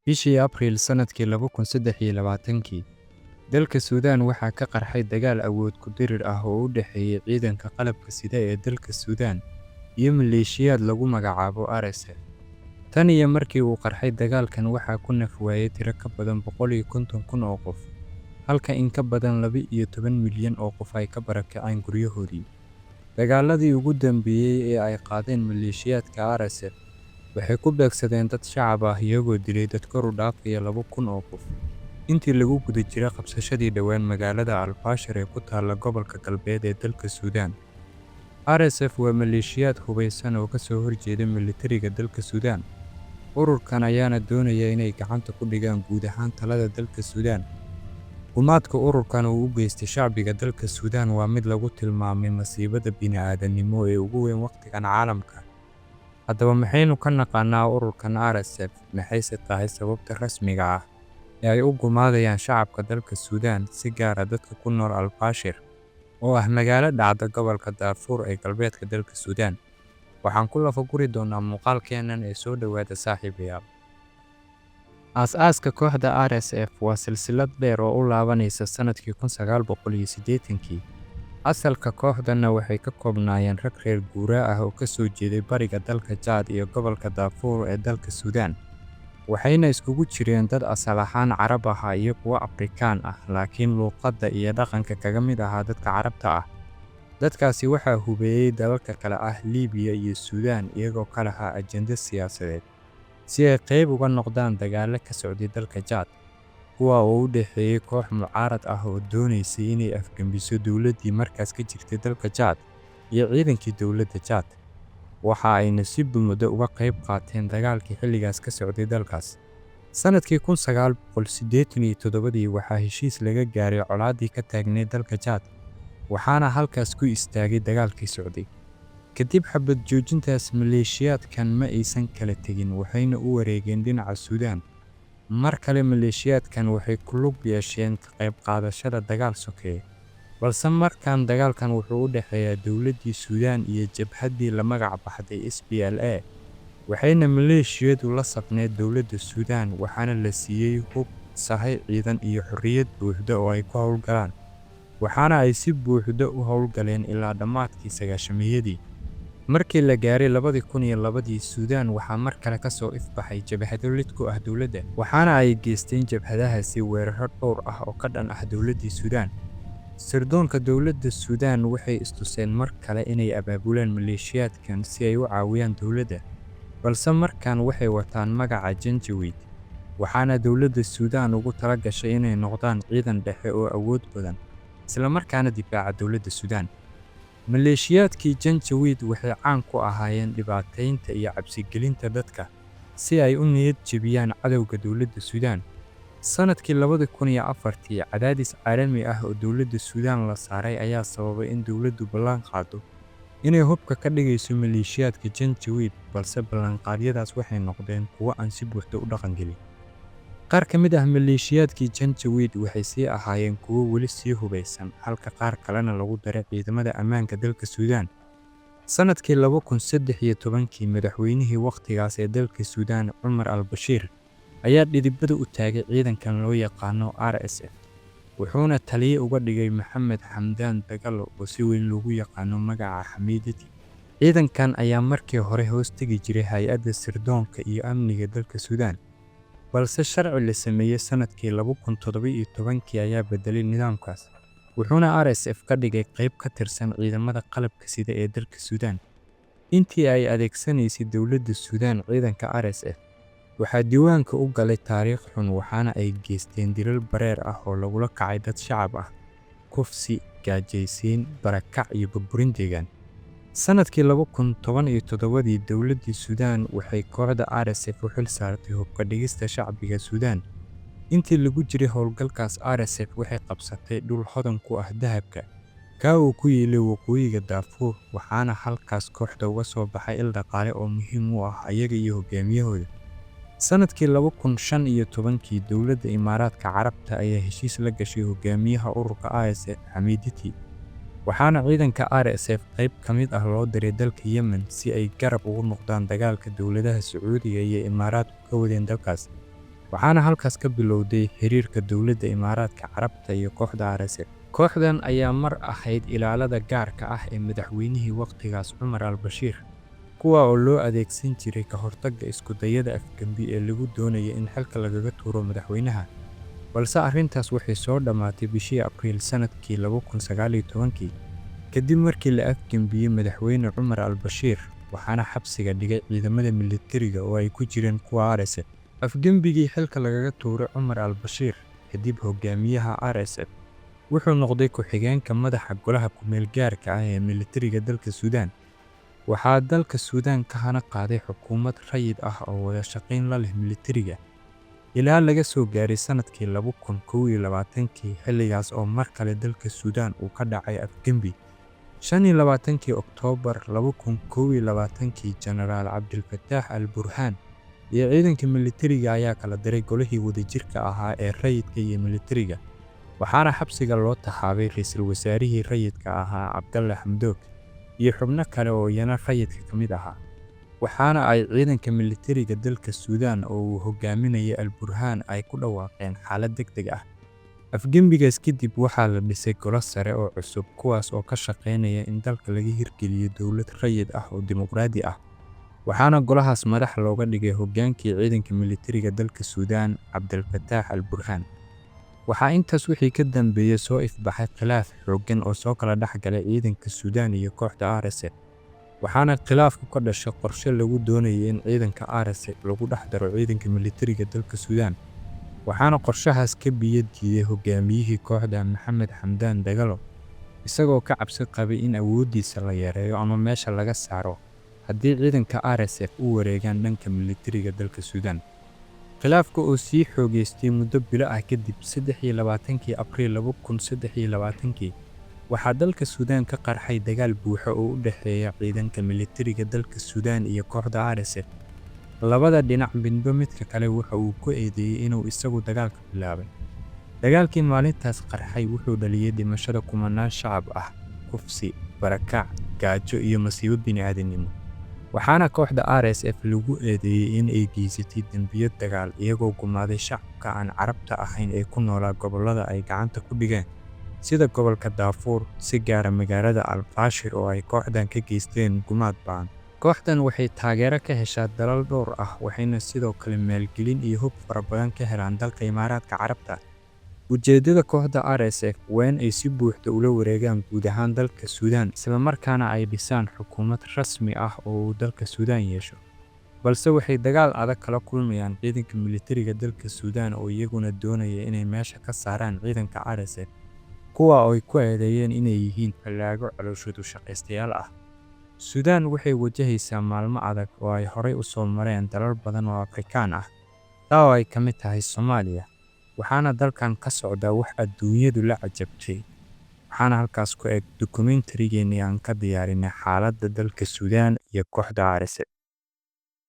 Bishii Abriil sanadkii 2023, dalka Suudaan waxaa ka qarxay dagaal awood ku dirir ah oo u dhexeeyay ciidanka qalabka sida ee dalka Suudaan iyo maleeshiyaad lagu magacaabo RSF. Tan iyo markii uu qarxay dagaalkan waxaa ku naf waayay tiro ka badan 150,000 oo qof, halka in ka badan 12 milyan oo qof ay ka barakaceen guryahoodii. Dagaaladii ugu dambeeyay ee ay qaadeen maleeshiyaadka RSF waxay ku beegsadeen dad shacab ah iyagoo dilay dad kor u dhaafaya 2,000 oo qof intii lagu guda jiray qabsashadii dhawaan magaalada Al-Fashir ee ku taalla gobolka galbeed ee dalka Suudaan. RSF waa maleeshiyaad hubeysan oo ka soo horjeeda militariga dalka Suudaan. Ururkan ayaana doonaya inay gacanta ku dhigaan guud ahaan talada dalka Suudaan. Gumaadka ururkan uu u geystay shacbiga dalka Suudaan waa mid lagu tilmaamay masiibada bini'aadanimo ee ugu weyn waqtigan caalamka. Haddaba maxaynu ka naqaanaa ururkan RSF? Maxayse tahay sababta rasmiga ah ee ay u gumaadayaan shacabka dalka Suudaan, si gaar ah dadka ku nool Al-Fashir oo ah magaalo dhacda gobolka Darfur ee galbeedka dalka Suudaan? Waxaan ku lafaguri doonaa muuqaalkeennan ee soo dhawaada saaxiibayaal. Aasaaska kooxda RSF waa silsilad dheer oo u laabanaysa sanadkii 1980. Asalka kooxdanna waxay ka koobnaayeen rag reer guuraa ah oo ka soo jeeday bariga dalka Chad iyo gobolka Darfur ee dalka Suudaan. Waxayna iskugu jireen dad asal ahaan Carab ah iyo kuwo Afrikaan ah, laakiin luqadda iyo dhaqanka kaga mid ahaa dadka Carabta ah. Dadkaasi waxaa hubeeyay dalalka kale ah Liibiya iyo Suudaan, iyagoo ka lahaa ajende siyaasadeed si ay qayb uga noqdaan dagaalo ka socday dalka Chad, kuwa oo u dhexeeyay koox mucaarad ah oo doonaysay inay afgembiso dowladdii markaas ka jirtay dalka Chad iyo ciidankii dowladda Chad. Waxa ayna si buuxda uga qayb qaateen dagaalkii xilligaas ka socday dalkaas. Sanadkii 1987 waxaa heshiis laga gaaray colaadii ka taagneyd dalka Chad, waxaana halkaas ku istaagay dagaalkii socday. Kadib xabad joojintaas, maleeshiyaadkan ma aysan kala tegin, waxayna u wareegeen dhinaca Suudaan. Mar kale maleeshiyaadkan waxay ku lug yeesheen ka qayb qaadashada dagaal sokeeye, balse markan dagaalkan wuxuu u dhexeeyaa dowladdii Suudaan iyo jabhaddii la magac baxday SPLA. waxayna maleeshiyadu la safneed dowladda Suudaan, waxaana la siiyey hub, sahay ciidan iyo xorriyad buuxda oo ay ku howlgalaan. Waxaana ay si buuxda u howlgaleen ilaa dhammaadkii 90-meeyadii. Markii la gaaray 2002, Suudaan waxaa mar kale ka soo ifbaxay jabhado lid ku ah dowladda, waxaana ay geysteen jabhadahaasi weeraro dhowr ah oo ka dhan ah dowladdii Suudaan. Sirdoonka dowladda Suudaan waxay istuseen mar kale inay abaabulaan maleeshiyaadkan si ay u caawiyaan dowladda, balse markan waxay wataan magaca Janjaweed, waxaana dowladda Suudaan ugu tala gashay inay noqdaan ciidan dhexe oo awood badan, isla markaana difaaca dowladda Suudaan. Maleeshiyaadkii Janjaweed waxay caan ku ahaayeen dhibaataynta iyo cabsigelinta dadka si ay u niyad jebiyaan cadowga dowladda Suudaan. Sanadkii 2004, cadaadis caalami ah oo dowladda Suudaan la saaray ayaa sababay in dowladdu ballan qaado inay hubka ka dhigayso maleeshiyaadka Janjaweed, balse ballanqaadyadaas waxay noqdeen kuwo aan si buuxda u dhaqangelin. Qaar ka mid ah maleeshiyaadkii Janjaweed waxay sii ahaayeen kuwo weli sii hubeysan, halka qaar kalena lagu daray ciidamada ammaanka dalka Suudaan. Sanadkii 2013, madaxweynihii waqtigaas ee dalka Suudaan, Cumar al-Bashir, ayaa dhidibada u taagay ciidankan loo yaqaano RSF, wuxuuna taliye uga dhigay Maxamed Hamdaan Dagalo oo si weyn loogu yaqaano magaca Hamidati. Ciidankan ayaa markii hore hoos tegi jiray hay'adda sirdoonka iyo amniga dalka Suudaan, balse sharci la sameeyay sanadkii 2017 ayaa bedelay nidaamkaas, wuxuuna RSF ka dhigay qayb ka tirsan ciidamada qalabka sida ee dalka Suudaan. Intii ay adeegsanaysay dowladda Suudaan ciidanka RSF, waxaa diiwaanka u galay taariikh xun, waxaana ay geysteen dilal bareer ah oo lagula kacay dad shacab ah, kufsi, gaajaysiin, barakac iyo burburin deegaan. Sanadkii 2017, dowladdii Suudaan waxay kooxda RSF u xil saartay hubka dhigista shacbiga Suudaan. Intii lagu jiray howlgalkaas, RSF waxay qabsatay dhul hodan ku ah dahabka, ka uu ku yeelay waqooyiga Darfur, waxaana halkaas kooxda uga soo baxay il dhaqaale oo muhiim u ah ayaga iyo hogaamiyahooda. Sanadkii 2015, dowladda Imaaraadka Carabta ayaa heshiis la gashay hogaamiyaha ururka RSF, Hamidati, waxaana ciidanka RSF qayb ka mid ah loo diray dalka Yemen si ay garab ugu noqdaan dagaalka dowladaha Sacuudiga iyo Imaaraadku ka wadeen dalkaas. waxaana halkaas ka bilowday xiriirka dowladda Imaaraadka Carabta iyo kooxda RSF. Kooxdan ayaa mar ahayd ilaalada gaarka ah ee madaxweynihii waqtigaas Cumar al-Bashir, kuwa oo loo adeegsan jiray ka hortagga isku dayada afgembi ee lagu doonayay in xilka lagaga tuuro madaxweynaha. balse arrintaas waxay soo dhammaatay bishii Abriil sanadkii 2019 kadib markii la afgembiyey madaxweyne Cumar al-Bashir, waxaana xabsiga dhigay ciidamada militariga oo ay ku jireen kuwa RSF. Afgembigii xilka lagaga tuuray Cumar al-Bashir kadib, hogaamiyaha RSF wuxuu noqday ku-xigeenka madaxa golaha ku-meelgaarka ah ee militariga dalka Suudaan. waxaa dalka Suudaan ka hana qaaday xukuumad rayid ah oo wada shaqayn la leh militariga ilaa laga soo gaaray sanadkii 2021 xilligaas oo mar kale dalka Suudaan uu ka dhacay afgembi. 25 Oktoobar 2021 Genaraal Cabdilfataax al-Burhaan iyo ciidanka militariga ayaa kala diray golihii wadajirka ahaa ee rayidka iyo militariga, waxaana xabsiga loo taxaabay ra'iisul wasaarihii rayidka ahaa Cabdalle Hamdok iyo xubno kale oo iyana rayidka ka mid ahaa. waxaana ay ciidanka militariga dalka Suudaan oo uu hogaaminayay al-Burhaan ay ku dhawaaqeen xaalad degdeg ah. Afgembigaas kadib waxaa la dhisay golo sare oo cusub, kuwaas oo ka shaqeynaya in dalka laga hirgeliyo dowlad rayid ah oo dimuqraadi ah. waxaana golahaas madax looga dhigay hogaankii ciidanka militariga dalka Suudaan, Cabdilfataax al-Burhaan. waxaa intaas wixii ka dambeeyay soo ifbaxay khilaaf xooggan oo soo kala dhexgalay ciidanka Suudaan iyo kooxda RSF, waxaana khilaafku ka dhashay qorshe lagu doonayay in ciidanka RSF lagu dhex daro ciidanka militariga dalka Suudaan. waxaana qorshahaas ka biyo diiday hogaamiyihii kooxda Maxamed Xamdaan Dagalo, isagoo ka cabsi qabay in awoodiisa la yareeyo ama meesha laga saaro haddii ciidanka RSF u wareegaan dhanka militariga dalka Suudaan. khilaafka oo sii xoogaystay muddo bilo ah kadib, 23 Abriil 2023 waxaa dalka Suudaan ka qarxay dagaal buuxa oo u dhexeeya ciidanka militariga dalka Suudaan iyo kooxda RSF. labada dhinac midba midka kale waxa uu ku eedeeyay inuu isagu dagaalka bilaabay. dagaalkii maalintaas qarxay wuxuu dhaliyay dhimashada kumanaan shacab ah, kufsi, barakac, gaajo iyo masiibo bini'aadanimo. waxaana kooxda RSF lagu eedeeyay in ay geysatay dambiyo dagaal iyagoo gumaaday shacabka aan Carabta ahayn ee ku noolaa gobollada ay gacanta ku dhigeen, sida gobolka Darfur, si gaara magaalada Al-Fashir oo ay kooxdan ka geysteen gumaad ba'an. kooxdan waxay taageero ka heshaa dalal dhowr ah, waxayna sidoo kale maalgelin iyo hub fara badan ka helaan dalka Imaaraadka Carabta. ujeedada kooxda RSF waa in ay si buuxda ula wareegaan guud ahaan dalka Suudaan, isla markaana ay dhisaan xukuumad rasmi ah oo uu dalka Suudaan yeesho. balse waxay dagaal adag kala kulmayaan ciidanka militariga dalka Suudaan oo iyaguna doonaya inay meesha ka saaraan ciidanka RSF, kuwa oo ay ku eedeeyeen inay yihiin fallaago calooshoodu shaqaystayaal ah. Suudaan waxay wajahaysaa maalmo adag oo ay horey u soo mareen dalal badan oo Afrikaan ah, taa oo ay ka mid tahay Soomaaliya. waxaana dalkan ka socda wax adduunyadu la cajabtay. waxaana halkaas ku eg dokumentarigeennii aan ka diyaarinay xaaladda dalka Suudaan iyo kooxda RSF.